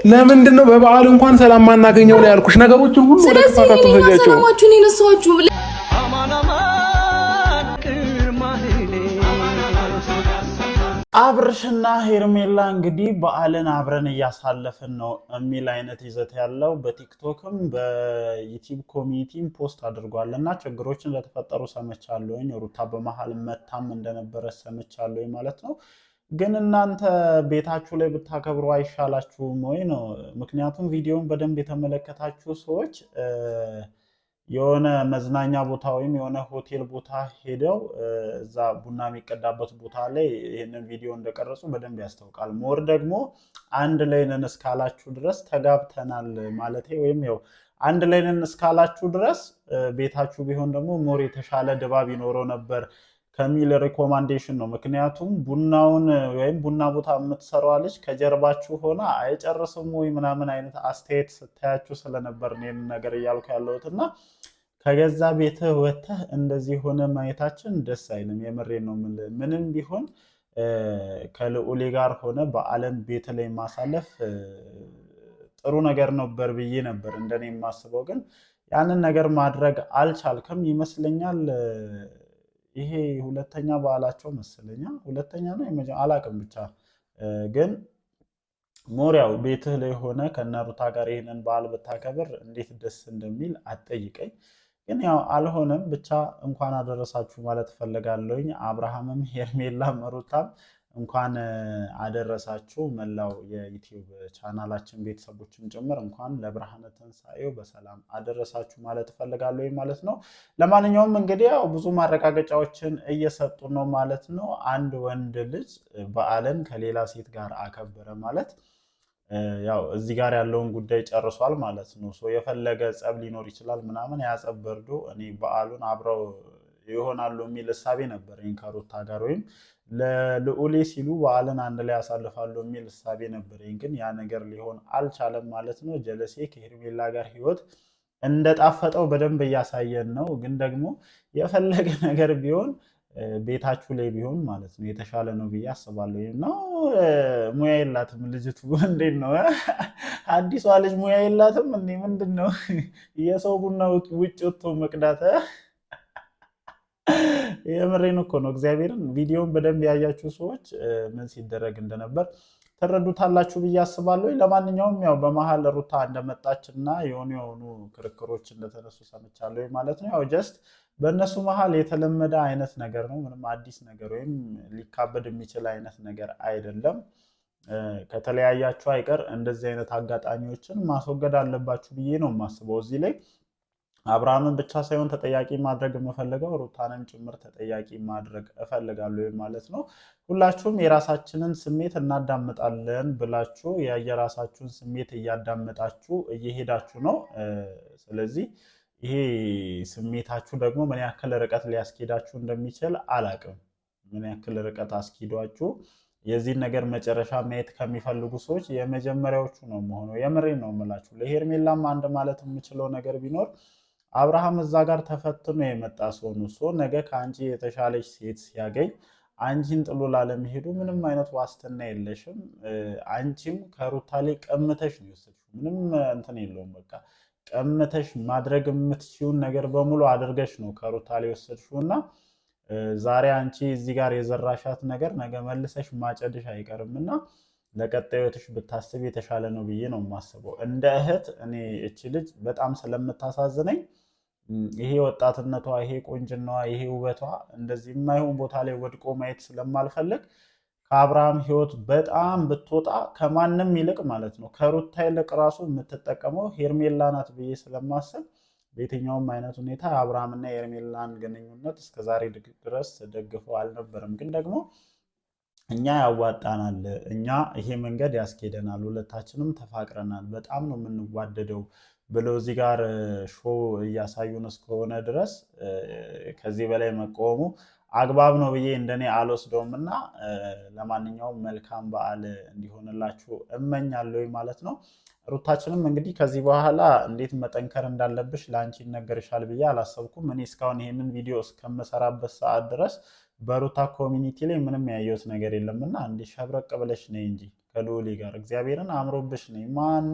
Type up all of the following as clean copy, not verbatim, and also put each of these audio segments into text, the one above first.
ለምንድነው በበዓል እንኳን ሰላም ማናገኘው ነው ያልኩሽ? ነገሮችን ሁሉ ወደ ተፋካቱ ሰያቸው ሰላማችሁን ይነሳችሁ አብርሽና ሄርሜላ እንግዲህ በዓልን አብረን እያሳለፍን ነው የሚል አይነት ይዘት ያለው በቲክቶክም በዩቲዩብ ኮሚኒቲም ፖስት አድርጓልና ችግሮችን እንደተፈጠሩ ሰምቻለሁኝ። ሩታ በመሃል መታም እንደነበረ ሰምቻለሁኝ ማለት ነው። ግን እናንተ ቤታችሁ ላይ ብታከብሩ አይሻላችሁም ወይ ነው? ምክንያቱም ቪዲዮውን በደንብ የተመለከታችሁ ሰዎች የሆነ መዝናኛ ቦታ ወይም የሆነ ሆቴል ቦታ ሄደው እዛ ቡና የሚቀዳበት ቦታ ላይ ይህንን ቪዲዮ እንደቀረጹ በደንብ ያስታውቃል። ሞር ደግሞ አንድ ላይ ነን እስካላችሁ ድረስ ተጋብተናል ማለት ወይም ያው አንድ ላይ ነን እስካላችሁ ድረስ ቤታችሁ ቢሆን ደግሞ ሞር የተሻለ ድባብ ይኖረው ነበር ከሚል ሪኮማንዴሽን ነው። ምክንያቱም ቡናውን ወይም ቡና ቦታ የምትሰራዋ ልጅ ከጀርባችሁ ሆና አይጨርስም ወይ ምናምን አይነት አስተያየት ስታያችሁ ስለነበር ነው ነገር እያልኩ ያለሁትና ከገዛ ቤትህ ወጥተህ እንደዚህ ሆነ ማየታችን ደስ አይልም። የምሬ ነው። ምንም ቢሆን ከልዑሌ ጋር ሆነ በዓልን ቤት ላይ ማሳለፍ ጥሩ ነገር ነበር ብዬ ነበር እንደኔ የማስበው። ግን ያንን ነገር ማድረግ አልቻልክም ይመስለኛል። ይሄ ሁለተኛ በዓላቸው መሰለኛ ሁለተኛ ነው አላቅም። ብቻ ግን ሞሪያው ቤትህ ላይ ሆነ ከነሩታ ጋር ይሄንን በዓል ብታከብር እንዴት ደስ እንደሚል አትጠይቀኝ። ግን ያው አልሆነም። ብቻ እንኳን አደረሳችሁ ማለት ፈልጋለሁኝ። አብርሃምም ሄርሜላም ሩታም እንኳን አደረሳችሁ። መላው የዩቲዩብ ቻናላችን ቤተሰቦችም ጭምር እንኳን ለብርሃነ ትንሣኤው በሰላም አደረሳችሁ ማለት ፈልጋለሁ ማለት ነው። ለማንኛውም እንግዲህ ያው ብዙ ማረጋገጫዎችን እየሰጡ ነው ማለት ነው። አንድ ወንድ ልጅ በዓልን ከሌላ ሴት ጋር አከበረ ማለት ያው እዚህ ጋር ያለውን ጉዳይ ጨርሷል ማለት ነው። የፈለገ ጸብ ሊኖር ይችላል ምናምን ያጸብ በርዶ እኔ በዓሉን አብረው ይሆናሉ የሚል እሳቤ ነበረኝ ከሩታ ጋር ወይም ለልዑሌ ሲሉ በዓልን አንድ ላይ ያሳልፋሉ የሚል እሳቤ ነበረኝ። ግን ያ ነገር ሊሆን አልቻለም ማለት ነው። ጀለሴ ከሄርሜላ ጋር ህይወት እንደጣፈጠው በደንብ እያሳየን ነው። ግን ደግሞ የፈለገ ነገር ቢሆን ቤታችሁ ላይ ቢሆን ማለት ነው የተሻለ ነው ብዬ አስባለሁ። ነው ሙያ የላትም ልጅቱ። እንዴት ነው አዲሷ ልጅ ሙያ የላትም እንዴ? ምንድን ነው የሰው ቡና ውጭ ወጥቶ መቅዳት? የምሬን እኮ ነው። እግዚአብሔርን ቪዲዮውን በደንብ ያያችሁ ሰዎች ምን ሲደረግ እንደነበር ተረዱታላችሁ ብዬ አስባለሁ። ለማንኛውም ያው በመሀል ሩታ እንደመጣችና የሆኑ ክርክሮች እንደተነሱ ሰምቻለሁ ማለት ነው። ያው ጀስት በእነሱ መሀል የተለመደ አይነት ነገር ነው። ምንም አዲስ ነገር ወይም ሊካበድ የሚችል አይነት ነገር አይደለም። ከተለያያችሁ አይቀር እንደዚህ አይነት አጋጣሚዎችን ማስወገድ አለባችሁ ብዬ ነው የማስበው። እዚህ ላይ አብርሃምን ብቻ ሳይሆን ተጠያቂ ማድረግ የምፈልገው ሩታንም ጭምር ተጠያቂ ማድረግ እፈልጋለሁ ማለት ነው። ሁላችሁም የራሳችንን ስሜት እናዳምጣለን ብላችሁ የራሳችሁን ስሜት እያዳመጣችሁ እየሄዳችሁ ነው። ስለዚህ ይሄ ስሜታችሁ ደግሞ ምን ያክል ርቀት ሊያስኬዳችሁ እንደሚችል አላቅም። ምን ያክል ርቀት አስኪዷችሁ የዚህን ነገር መጨረሻ ማየት ከሚፈልጉ ሰዎች የመጀመሪያዎቹ ነው መሆነው። የምሬን ነው የምላችሁ። ለሄርሜላም አንድ ማለት የምችለው ነገር ቢኖር አብርሃም እዛ ጋር ተፈትኖ የመጣ ሰው ነው። ነገ ከአንቺ የተሻለች ሴት ሲያገኝ አንቺን ጥሎ ላለመሄዱ ምንም አይነት ዋስትና የለሽም። አንቺም ከሩታ ላይ ቀምተሽ ነው የወሰድሽው። ምንም እንትን የለውም። በቃ ቀምተሽ ማድረግ የምትችይውን ነገር በሙሉ አድርገሽ ነው ከሩታ ላይ የወሰድሽው እና ዛሬ አንቺ እዚህ ጋር የዘራሻት ነገር ነገ መልሰሽ ማጨድሽ አይቀርምና ለቀጣዩ ሕይወትሽ ብታስብ የተሻለ ነው ብዬ ነው የማስበው። እንደ እህት እኔ እቺ ልጅ በጣም ስለምታሳዝነኝ ይሄ ወጣትነቷ፣ ይሄ ቁንጅናዋ፣ ይሄ ውበቷ እንደዚህ የማይሆን ቦታ ላይ ወድቆ ማየት ስለማልፈልግ ከአብርሃም ሕይወት በጣም ብትወጣ ከማንም ይልቅ ማለት ነው ከሩታ ይልቅ ራሱ የምትጠቀመው ሄርሜላ ናት ብዬ ስለማስብ በየትኛውም አይነት ሁኔታ አብርሃምና የሄርሜላን ግንኙነት እስከዛሬ ድረስ ደግፈው አልነበረም። ግን ደግሞ እኛ ያዋጣናል፣ እኛ ይሄ መንገድ ያስኬደናል፣ ሁለታችንም ተፋቅረናል፣ በጣም ነው የምንዋደደው ብለው እዚህ ጋር ሾው እያሳዩን እስከሆነ ድረስ ከዚህ በላይ መቆሙ አግባብ ነው ብዬ እንደኔ አልወስደውም እና ለማንኛውም መልካም በዓል እንዲሆንላችሁ እመኛለሁ ማለት ነው። ሩታችንም እንግዲህ ከዚህ በኋላ እንዴት መጠንከር እንዳለብሽ ለአንቺ ይነገርሻል ብዬ አላሰብኩም። እኔ እስካሁን ይሄንን ቪዲዮ እስከምሰራበት ሰዓት ድረስ በሩታ ኮሚኒቲ ላይ ምንም ያየሁት ነገር የለምና እንዲህ ሸብረቅ ብለሽ ነይ እንጂ ከልዑሌ ጋር እግዚአብሔርን አምሮብሽ ነኝ።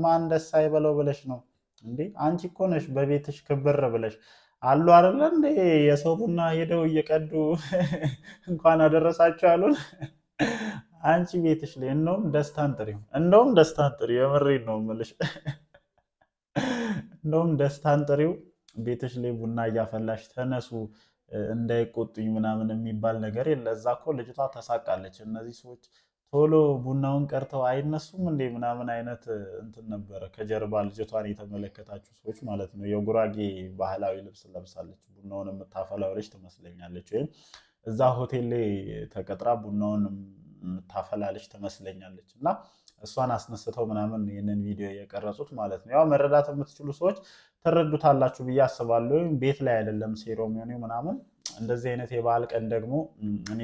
ማን ደስ አይበለው ብለሽ ነው እንዴ? አንቺ እኮ ነሽ በቤትሽ ክብር ብለሽ አሉ አይደለ እንዴ? የሰው ቡና ሄደው እየቀዱ እንኳን አደረሳችሁ ያሉን። አንቺ ቤትሽ ላይ እንደውም ደስታን ጥሪው፣ የምሬን ነው የምልሽ። እንደውም ደስታን ጥሪው፣ ቤትሽ ላይ ቡና እያፈላሽ ተነሱ እንዳይቆጡኝ ምናምን የሚባል ነገር የለ። እዛ እኮ ልጅቷ ተሳቃለች። እነዚህ ሰዎች ቶሎ ቡናውን ቀርተው አይነሱም እንዴ ምናምን አይነት እንትን ነበረ ከጀርባ ልጅቷን የተመለከታችሁ ሰዎች ማለት ነው። የጉራጌ ባህላዊ ልብስ ለብሳለች። ቡናውን የምታፈላው ልጅ ትመስለኛለች፣ ወይም እዛ ሆቴል ላይ ተቀጥራ ቡናውን የምታፈላ ልጅ ትመስለኛለች። እና እሷን አስነስተው ምናምን ይህንን ቪዲዮ የቀረጹት ማለት ነው። ያው መረዳት የምትችሉ ሰዎች ትረዱታላችሁ ብዬ አስባለሁ። ቤት ላይ አይደለም ሴሮሞኒው ምናምን። እንደዚህ አይነት የበዓል ቀን ደግሞ እኔ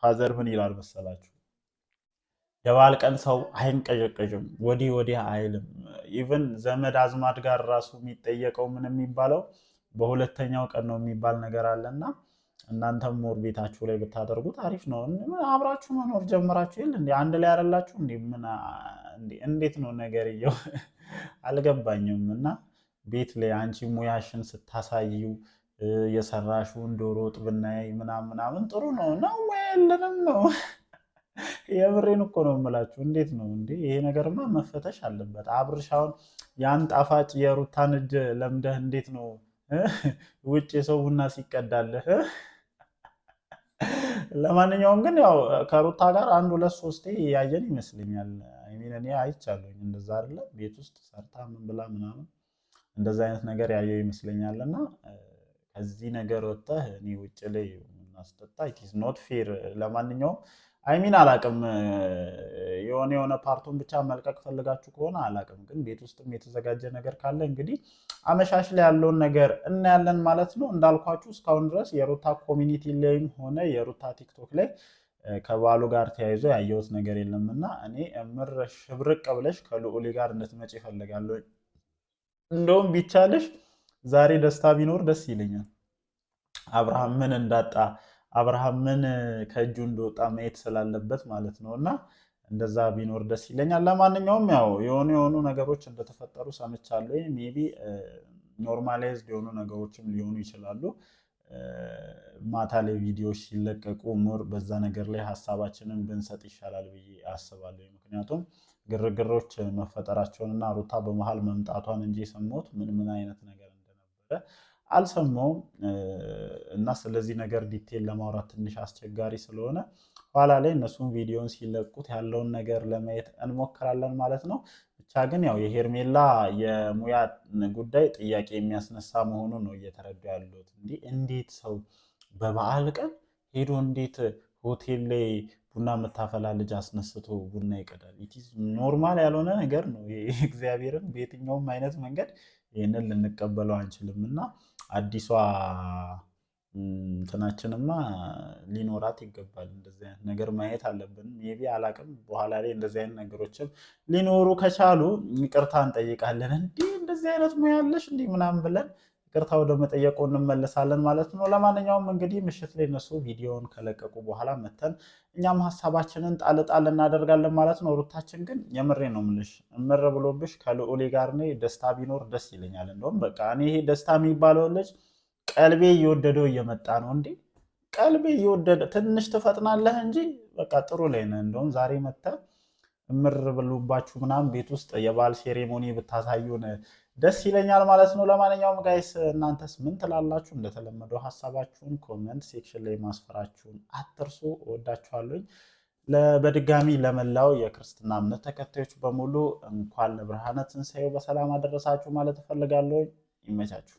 ፋዘር ምን ይላል መሰላችሁ? የበዓል ቀን ሰው አይንቀዠቀዥም፣ ወዲህ ወዲህ አይልም። ኢቨን ዘመድ አዝማድ ጋር ራሱ የሚጠየቀው ምን የሚባለው በሁለተኛው ቀን ነው የሚባል ነገር አለና እናንተም ሞር ቤታችሁ ላይ ብታደርጉት አሪፍ ነው። አብራችሁ መኖር ጀምራችሁ የለ እንዴ? አንድ ላይ አይደላችሁ እንዴ? እንዴት ነው ነገርየው? አልገባኝም። እና ቤት ላይ አንቺ ሙያሽን ስታሳዩ የሰራሽውን ዶሮ ወጥ ብናይ ምናምን ጥሩ ነው ነው ሙያ የለንም ነው። የምሬን እኮ ነው የምላችሁ። እንዴት ነው እንዴ? ይሄ ነገርማ መፈተሽ አለበት። አብርሻውን ያን ጣፋጭ የሩታን እጅ ለምደህ እንዴት ነው ውጭ የሰው ቡና ሲቀዳልህ? ለማንኛውም ግን ያው ከሩታ ጋር 1 2 3 ያየን ይመስለኛል። እኔ አይቻለሁኝ እንደዛ አይደለ? ቤት ውስጥ ሰርታ ምን ብላ ምናምን እንደዛ አይነት ነገር ያየው ይመስለኛል። እና ከዚህ ነገር ወጥተህ እኔ ውጭ ላይ እናስጠጣ ኢትስ ኖት ፌር። ለማንኛውም አይሚን አላቅም፣ የሆነ ፓርቱን ብቻ መልቀቅ ፈልጋችሁ ከሆነ አላቅም፣ ግን ቤት ውስጥም የተዘጋጀ ነገር ካለ እንግዲህ አመሻሽ ላይ ያለውን ነገር እናያለን ማለት ነው። እንዳልኳችሁ እስካሁን ድረስ የሩታ ኮሚኒቲ ላይም ሆነ የሩታ ቲክቶክ ላይ ከበዓሉ ጋር ተያይዞ ያየሁት ነገር የለም እና እኔ እምር ሽብርቅ ብለሽ ከልዑሌ ጋር እንድትመጪ እፈልጋለሁ። እንደውም ቢቻልሽ ዛሬ ደስታ ቢኖር ደስ ይለኛል። አብርሃም ምን እንዳጣ አብርሃም ምን ከእጁ እንደወጣ ማየት ስላለበት ማለት ነው። እና እንደዛ ቢኖር ደስ ይለኛል። ለማንኛውም ያው የሆኑ ነገሮች እንደተፈጠሩ ሰምቻለሁ። ሜይ ቢ ኖርማላይዝድ የሆኑ ነገሮችም ሊሆኑ ይችላሉ። ማታ ላይ ቪዲዮዎች ሲለቀቁ ሞር በዛ ነገር ላይ ሀሳባችንን ብንሰጥ ይሻላል ብዬ አስባለሁ። ምክንያቱም ግርግሮች መፈጠራቸውንና ሩታ በመሀል መምጣቷን እንጂ የሰማሁት ምን አይነት ነገር እንደነበረ አልሰማውም። እና ስለዚህ ነገር ዲቴል ለማውራት ትንሽ አስቸጋሪ ስለሆነ ኋላ ላይ እነሱም ቪዲዮን ሲለቁት ያለውን ነገር ለማየት እንሞክራለን ማለት ነው። ብቻ ግን ያው የሄርሜላ የሙያ ጉዳይ ጥያቄ የሚያስነሳ መሆኑ ነው እየተረዱ ያሉት። እንዴት ሰው በበዓል ቀን ሄዶ እንዴት ሆቴል ላይ ቡና የምታፈላ ልጅ አስነስቶ ቡና ይቀዳል? ኢትስ ኖርማል ያልሆነ ነገር ነው። እግዚአብሔርን በየትኛውም አይነት መንገድ ይህንን ልንቀበለው አንችልም። እና አዲሷ እንትናችንማ ሊኖራት ይገባል። እንደዚህ አይነት ነገር ማየት አለብን። ሜይ ቢ አላቅም፣ በኋላ ላይ እንደዚህ አይነት ነገሮችም ሊኖሩ ከቻሉ ይቅርታ እንጠይቃለን። እንደዚህ አይነት ሙያ ያለሽ እንዲህ ምናምን ብለን ይቅርታ ወደ መጠየቁ እንመለሳለን ማለት ነው። ለማንኛውም እንግዲህ ምሽት ላይ እነሱ ቪዲዮውን ከለቀቁ በኋላ መተን እኛም ሀሳባችንን ጣል እናደርጋለን ማለት ነው። ሩታችን ግን የምሬ ነው የምልሽ፣ እምር ብሎብሽ ከልዑሌ ጋር እኔ ደስታ ቢኖር ደስ ይለኛል። እንደውም በቃ እኔ ይሄ ደስታ የሚባለው ልጅ ቀልቤ እየወደደው እየመጣ ነው። እንዴ ቀልቤ እየወደደ ትንሽ ትፈጥናለህ እንጂ በቃ ጥሩ ላይ ነህ። እንደውም ዛሬ መተህ እምር ብሎባችሁ ምናምን ቤት ውስጥ የበዓል ሴሬሞኒ ብታሳዩን ደስ ይለኛል ማለት ነው። ለማንኛውም ጋይስ እናንተስ ምን ትላላችሁ? እንደተለመደው ሀሳባችሁን ኮመንት ሴክሽን ላይ ማስፈራችሁን አትርሱ። እወዳችኋለሁ። በድጋሚ ለመላው የክርስትና እምነት ተከታዮች በሙሉ እንኳን ለብርሃነ ትንሣኤው በሰላም አደረሳችሁ ማለት እፈልጋለሁ። ይመቻችሁ።